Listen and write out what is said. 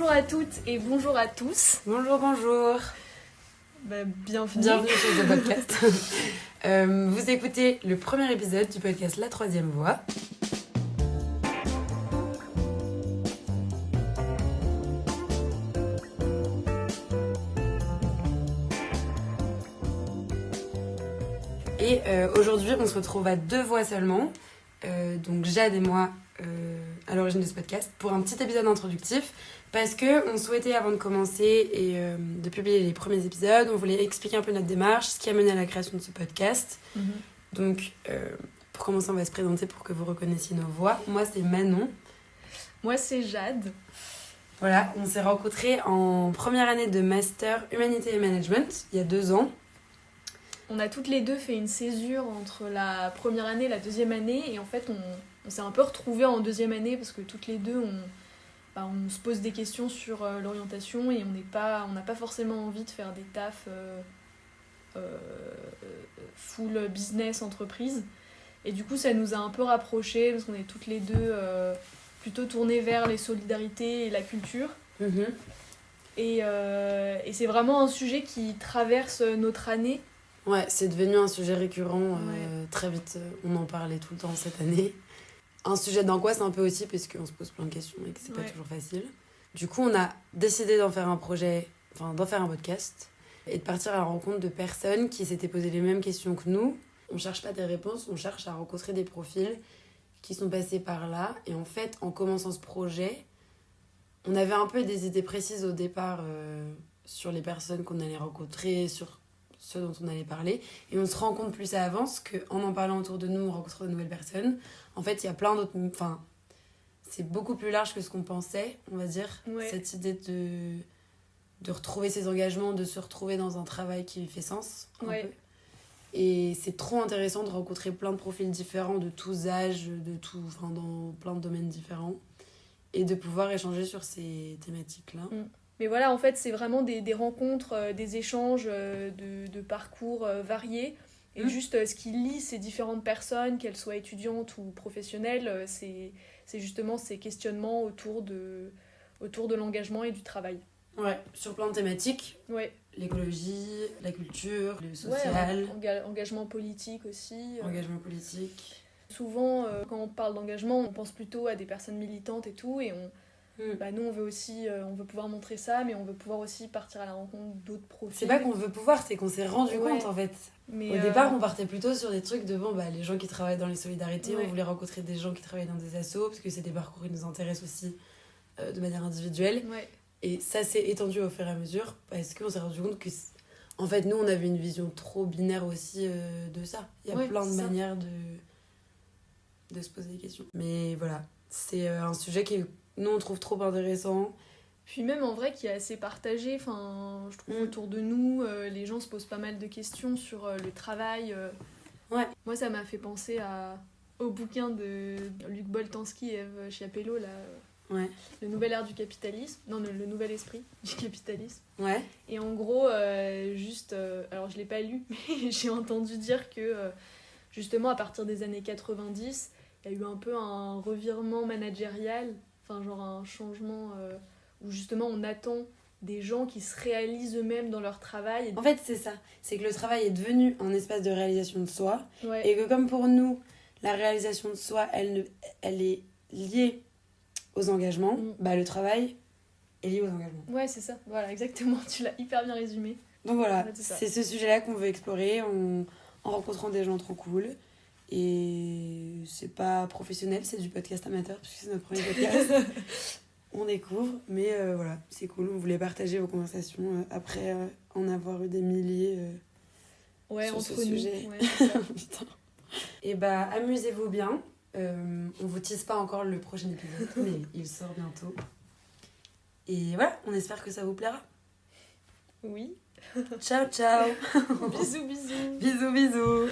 Bonjour à toutes et bonjour à tous. Bonjour. Bienvenue. Bienvenue sur ce podcast. Vous écoutez le premier épisode du podcast La Troisième Voie. Et aujourd'hui, on se retrouve à deux voix seulement. Donc Jade et moi, à l'origine de ce podcast, pour un petit épisode introductif. Parce qu'on souhaitait, avant de commencer et de publier les premiers épisodes, on voulait expliquer un peu notre démarche, ce qui a mené à la création de ce podcast. Donc, pour commencer, on va se présenter pour que vous reconnaissiez nos voix. Moi, c'est Manon. Moi, c'est Jade. Voilà, on s'est rencontrés en première année de Master Humanité et Management, il y a 2 ans. On a toutes les deux fait une césure entre la première année et la deuxième année. Et en fait, on s'est un peu retrouvés en deuxième année parce que toutes les deux, on se pose des questions sur l'orientation et on n'a pas forcément envie de faire des tafs full business entreprise. Et du coup, ça nous a un peu rapprochés parce qu'on est toutes les deux plutôt tournées vers les solidarités et la culture. Et c'est vraiment un sujet qui traverse notre année. Ouais, c'est devenu un sujet récurrent très vite. On en parlait tout le temps cette année. Un sujet d'angoisse un peu aussi parce qu'on se pose plein de questions et que c'est pas toujours facile. Du coup, on a décidé d'en faire un podcast et de partir à la rencontre de personnes qui s'étaient posées les mêmes questions que nous. On cherche pas des réponses, on cherche à rencontrer des profils qui sont passés par là. Et en fait, en commençant ce projet, on avait un peu des idées précises au départ sur les personnes qu'on allait rencontrer, sur ce dont on allait parler. Et on se rend compte plus ça avance qu'en parlant autour de nous, on rencontre de nouvelles personnes. En fait, il y a plein d'autres... Enfin, c'est beaucoup plus large que ce qu'on pensait, on va dire. Ouais. Cette idée de retrouver ses engagements, de se retrouver dans un travail qui fait sens. Un peu. Et c'est trop intéressant de rencontrer plein de profils différents, de tous âges, dans plein de domaines différents. Et de pouvoir échanger sur ces thématiques-là. Mais voilà, en fait, c'est vraiment des rencontres, des échanges de parcours variés. Et juste ce qui lie ces différentes personnes, qu'elles soient étudiantes ou professionnelles, c'est justement ces questionnements autour de l'engagement et du travail. Ouais, sur plein de thématiques. Ouais. L'écologie, la culture, le social. Engagement politique aussi. Engagement politique. Souvent, quand on parle d'engagement, on pense plutôt à des personnes militantes et tout. Et nous, on veut aussi on veut pouvoir montrer ça, mais on veut pouvoir aussi partir à la rencontre d'autres profils. C'est pas qu'on veut pouvoir, c'est qu'on s'est rendu compte en fait. Mais au départ, on partait plutôt sur des trucs de les gens qui travaillent dans les solidarités, on voulait rencontrer des gens qui travaillent dans des assos, parce que c'est des parcours qui nous intéressent aussi de manière individuelle. Et ça s'est étendu au fur et à mesure, parce qu'on s'est rendu compte que, en fait, nous, on avait une vision trop binaire aussi de ça. Il y a plein de manières de se poser des questions. Mais voilà, c'est un sujet qui, nous, on trouve trop intéressant. Puis même en vrai qui est assez partagé, enfin, je trouve autour de nous, les gens se posent pas mal de questions sur le travail. Moi ça m'a fait penser au bouquin de Luc Boltanski et Eve Chiapello, là, Le nouvel ère du capitalisme, le nouvel esprit du capitalisme. Et en gros, alors je l'ai pas lu, mais j'ai entendu dire que justement à partir des années 90, il y a eu un peu un revirement managérial, enfin genre un changement... où justement on attend des gens qui se réalisent eux-mêmes dans leur travail. En fait, c'est ça. C'est que le travail est devenu un espace de réalisation de soi. Et que comme pour nous, la réalisation de soi, elle est liée aux engagements, le travail est lié aux engagements. Ouais, c'est ça. Voilà, exactement. Tu l'as hyper bien résumé. Donc voilà, c'est ce sujet-là qu'on veut explorer en rencontrant des gens trop cool. Et c'est pas professionnel, c'est du podcast amateur, puisque c'est notre premier podcast. On découvre, mais voilà, c'est cool. On voulait partager vos conversations après en avoir eu des milliers sur ce sujet. Putain. Et amusez-vous bien. On vous tease pas encore le prochain épisode, mais il sort bientôt. Et voilà, on espère que ça vous plaira. Oui. Ciao, ciao. Bisous, bisous. Bisous, bisous.